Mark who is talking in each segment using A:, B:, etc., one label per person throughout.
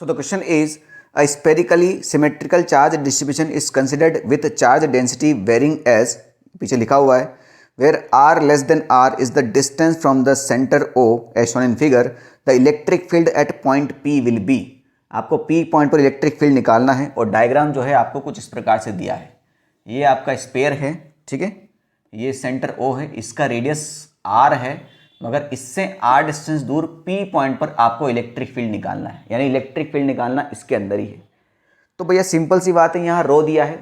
A: So the question is, a spherically symmetrical charge distribution is considered with charge density varying as, पीछे लिखा हुआ है, where r less than r is the distance from the center O as shown in figure, the electric field at point P will be। आपको P point पर electric field निकालना है और diagram जो है आपको कुछ इस प्रकार से दिया है। ये आपका स्पेयर है, ठीक है, ये सेंटर O है, इसका रेडियस r है, मगर इससे r डिस्टेंस दूर P पॉइंट पर आपको इलेक्ट्रिक फील्ड निकालना है, यानी इलेक्ट्रिक फील्ड निकालना इसके अंदर ही है। तो भैया सिंपल सी बात है, यहाँ रो दिया है,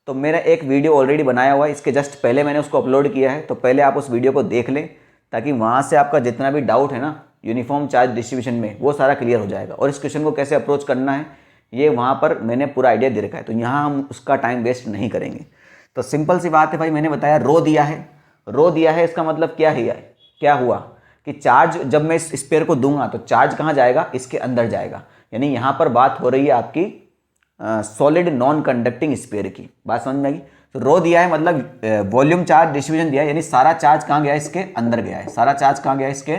A: तो मेरा एक वीडियो ऑलरेडी बनाया हुआ है, इसके जस्ट पहले मैंने उसको अपलोड किया है, तो पहले आप उस वीडियो को देख लें ताकि वहाँ से आपका जितना भी डाउट है ना यूनिफॉर्म चार्ज डिस्ट्रीब्यूशन में वो सारा क्लियर हो जाएगा। और इस क्वेश्चन को कैसे अप्रोच करना है ये वहाँ पर मैंने पूरा आइडिया दे रखा है, तो यहाँ हम उसका टाइम वेस्ट नहीं करेंगे। तो सिंपल सी बात है भाई, मैंने बताया रो दिया है, रो दिया है, इसका मतलब क्या हुआ कि चार्ज जब मैं इस स्पेयर को दूंगा तो चार्ज कहाँ जाएगा, इसके अंदर जाएगा। यानी यहाँ पर बात हो रही है आपकी सॉलिड नॉन कंडक्टिंग स्पेयर की, बात समझ में आएगी। तो रो दिया है मतलब वॉल्यूम चार्ज डिस्ट्रीब्यूशन दिया है, यानी सारा चार्ज कहाँ गया है, इसके अंदर गया है, सारा चार्ज कहाँ गया है, इसके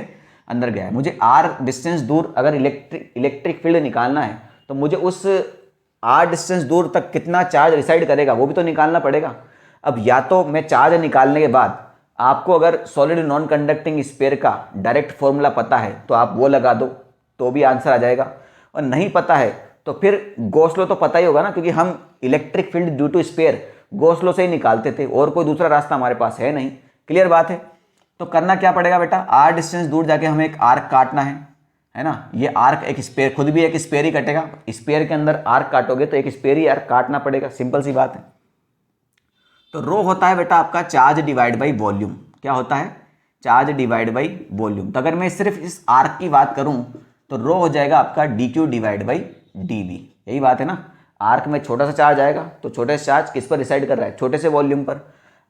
A: अंदर गया है। मुझे आर डिस्टेंस दूर अगर इलेक्ट्रिक फील्ड निकालना है तो मुझे उस आर डिस्टेंस दूर तक कितना चार्ज रिसाइड करेगा वो भी तो निकालना पड़ेगा। अब या तो मैं चार्ज निकालने के बाद आपको अगर सॉलिड नॉन कंडक्टिंग स्पेयर का डायरेक्ट फॉर्मूला पता है तो आप वो लगा दो तो भी आंसर आ जाएगा, और नहीं पता है तो फिर गॉस लॉ तो पता ही होगा ना, क्योंकि हम electric field due to sphere Gauss law से ही निकालते थे और कोई दूसरा रास्ता हमारे पास है नहीं। क्लियर बात है। तो करना क्या पड़ेगा बेटा, आर डिस्टेंस दूर जाके हमें एक आर्क काटना है ना। ये आर्क एक स्पेयर, खुद भी एक स्पेयर ही कटेगा, स्पेयर के अंदर आर्क काटोगे तो एक स्पेयर ही आर्क काटना पड़ेगा, सिंपल सी बात है। तो रो होता है बेटा आपका चार्ज डिवाइड बाई वॉल्यूम। क्या होता है, चार्ज डिवाइड बाई वॉल्यूम। तो अगर मैं सिर्फ इस आर्क की बात करूं तो रो हो जाएगा आपका D Q divide by D V. यही बात है ना, आर्क में छोटा सा चार्ज आएगा तो छोटे से चार्ज किस पर रिसाइड कर रहा है, छोटे से वॉल्यूम पर।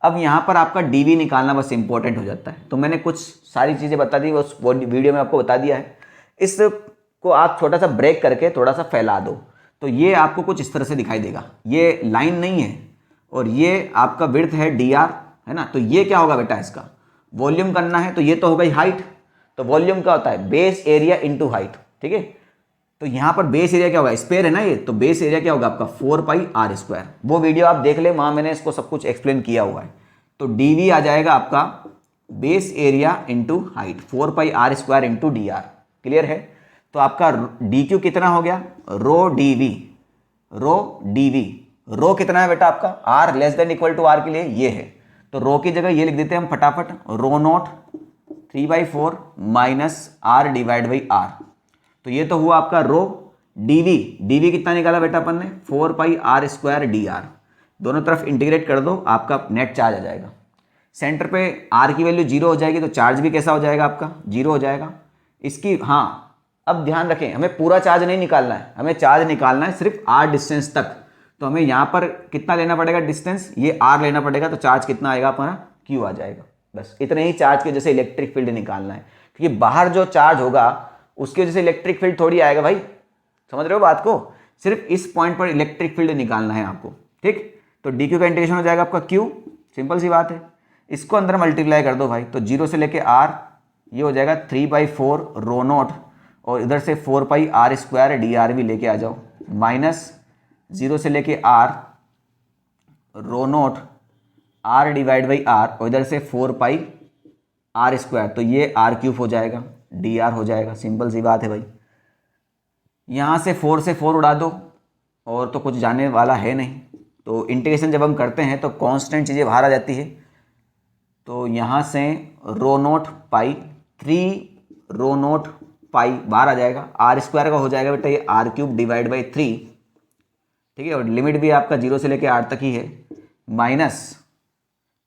A: अब यहाँ पर आपका डी वी निकालना बस इंपॉर्टेंट हो जाता है। तो मैंने कुछ सारी चीज़ें बता दी, उस वीडियो में आपको बता दिया है। इसको आप छोटा सा ब्रेक करके थोड़ा सा फैला दो तो ये आपको कुछ इस तरह से दिखाई देगा। ये लाइन नहीं है और ये आपका विड्थ है डी आर, है ना। तो ये क्या होगा बेटा, इसका वॉल्यूम करना है तो ये तो होगा हाइट। तो वॉल्यूम क्या होता है, बेस एरिया इनटू हाइट, ठीक है। तो यहाँ पर बेस एरिया क्या होगा, स्पेयर है ना ये, तो बेस एरिया क्या होगा आपका 4 पाई आर स्क्वायर। वो वीडियो आप देख ले, वहाँ मैंने इसको सब कुछ एक्सप्लेन किया हुआ है। तो डी वी आ जाएगा आपका base area into height, 4 pi R square into D R. Clear है। तो आपका डी क्यू कितना हो गया, rho D V, rho D V. Rho कितना है बेटा आपका, R less than equal to R के लिए ये है, तो रो की जगह ये लिख देते हैं हम फटाफट, rho naught 3/4 minus R divide by R. तो ये तो हुआ आपका रो। डीवी, डीवी कितना निकाला बेटा अपन ने, 4 pi R square D are. दोनों तरफ इंटीग्रेट कर दो, आपका नेट चार्ज आ जाएगा। सेंटर पे आर की वैल्यू 0 हो जाएगी तो चार्ज भी कैसा हो जाएगा आपका, 0 हो जाएगा। इसकी हाँ, अब ध्यान रखें, हमें पूरा चार्ज नहीं निकालना है, हमें चार्ज निकालना है सिर्फ आर डिस्टेंस तक। तो हमें यहाँ पर कितना लेना पड़ेगा डिस्टेंस, ये आर लेना पड़ेगा, तो चार्ज कितना आएगा अपना, क्यू आ जाएगा। बस इतने ही चार्ज की वजह से इलेक्ट्रिक फील्ड निकालना है, क्योंकि बाहर जो चार्ज होगा उसकी वजह से इलेक्ट्रिक फील्ड थोड़ी आएगा भाई, समझ रहे हो बात को। सिर्फ इस पॉइंट पर इलेक्ट्रिक फील्ड निकालना है आपको, ठीक। तो डी क्यू का इंटीग्रेशन हो जाएगा आपका क्यू, सिंपल सी बात है। इसको अंदर मल्टीप्लाई कर दो भाई, तो 0 से लेके आर, ये हो जाएगा 3/4 रो नॉट, और इधर से 4 pi R square D R भी लेके आ जाओ, माइनस 0 से लेके R rho naught R divide by R, और इधर से 4 पाई आर स्क्वायर, तो ये आर क्यूब हो जाएगा, डी आर हो जाएगा। सिंपल सी बात है भाई। यहाँ से 4 से 4 उड़ा दो और तो कुछ जाने वाला है नहीं। तो इंटीग्रेशन जब हम करते हैं तो कांस्टेंट चीज़ें बाहर आ जाती है। तो यहाँ से रो नॉट पाई 3 रो नॉट पाई बाहर आ जाएगा, आर स्क्वायर का हो जाएगा बेटा ये आर क्यूब डिवाइड बाई 3, ठीक है। और लिमिट भी आपका 0 से लेके आर तक ही है, माइनस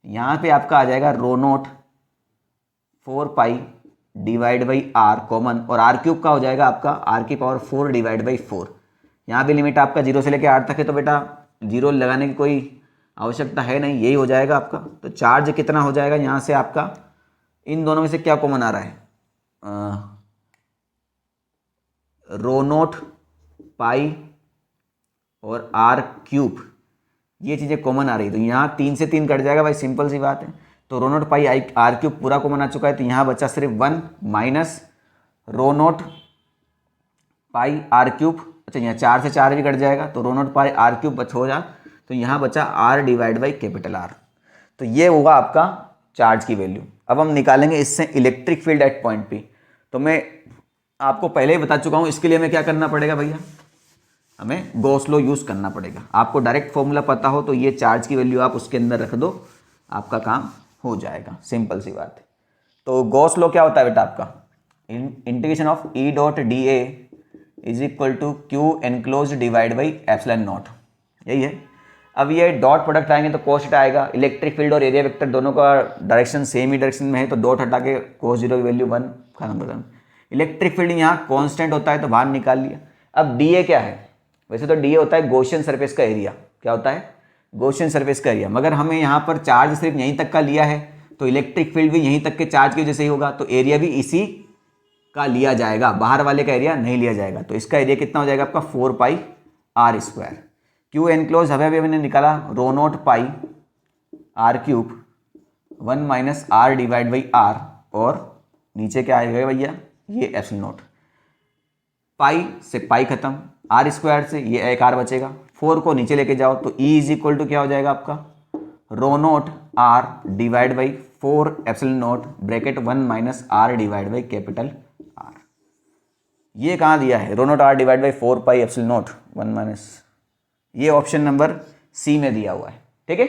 A: यहाँ पे आपका आ जाएगा rho naught 4 pi divide by R common, और आर क्यूब का हो जाएगा आपका आर की पावर 4 डिवाइड बाई 4। यहाँ भी लिमिट आपका 0 से लेके आर तक है, तो बेटा 0 लगाने की कोई आवश्यकता है नहीं, यही हो जाएगा आपका। तो चार्ज कितना हो जाएगा यहाँ से आपका, इन दोनों में से क्या कॉमन आ रहा है, रो नॉट पाई और आर क्यूब, ये चीज़ें कॉमन आ रही है। तो यहाँ 3 से 3 कट जाएगा भाई, सिंपल सी बात है। तो rho naught pi R cube पूरा कॉमन आ चुका है, तो यहाँ बचा सिर्फ 1 minus rho naught pi R cube अच्छा यहाँ 4 से 4 भी कट जाएगा तो rho naught pi R cube हो जा, तो यहाँ बचा R divide by capital R. तो ये होगा आपका चार्ज की वैल्यू। अब हम निकालेंगे इससे electric field at point P. तो मैं आपको पहले ही बता चुका हूँ, इसके लिए हमें क्या करना पड़ेगा भैया, हमें गॉस लॉ यूज़ करना पड़ेगा। आपको डायरेक्ट फॉर्मूला पता हो तो ये चार्ज की वैल्यू आप उसके अंदर रख दो, आपका काम हो जाएगा, सिंपल सी बात है। तो गॉस लॉ क्या होता है बेटा आपका, integration of E dot D A is equal to Q enclose divide by epsilon naught, यही है। अब ये डॉट प्रोडक्ट आएंगे तो कोस थीटा आएगा। इलेक्ट्रिक फील्ड और एरिया वेक्टर दोनों का डायरेक्शन सेम ही डायरेक्शन में है तो डॉट हटा के कोस जीरो की वैल्यू 1 खत्म। इलेक्ट्रिक फील्ड यहाँ कांस्टेंट होता है तो बाहर निकाल लिया। अब डी ए क्या है, वैसे तो डी ए होता है गॉसियन सरफेस का एरिया। क्या होता है, गॉसियन सरफेस का एरिया। मगर हमें यहाँ पर चार्ज सिर्फ यहीं तक का लिया है तो इलेक्ट्रिक फील्ड भी यहीं तक के चार्ज की वजह से ही होगा, तो एरिया भी इसी का लिया जाएगा, बाहर वाले का एरिया नहीं लिया जाएगा। तो इसका एरिया कितना हो जाएगा आपका 4 pi R square. Q enclose अभी मैंने निकाला rho naught pi R cube 1 minus R divide by R, और नीचे क्या आएगा भैया ये एप्सिलॉन नॉट। पाई से पाई खत्म, आर स्क्वायर से ये एक आर बचेगा, 4 को नीचे लेके जाओ तो ई इज इक्वल टू क्या हो जाएगा आपका rho naught R divide by 4 epsilon naught bracket 1 minus R divide by capital R. ये कहाँ दिया है, rho naught R divide by 4 pi epsilon naught 1 minus, ये ऑप्शन नंबर सी में दिया हुआ है, ठीक है।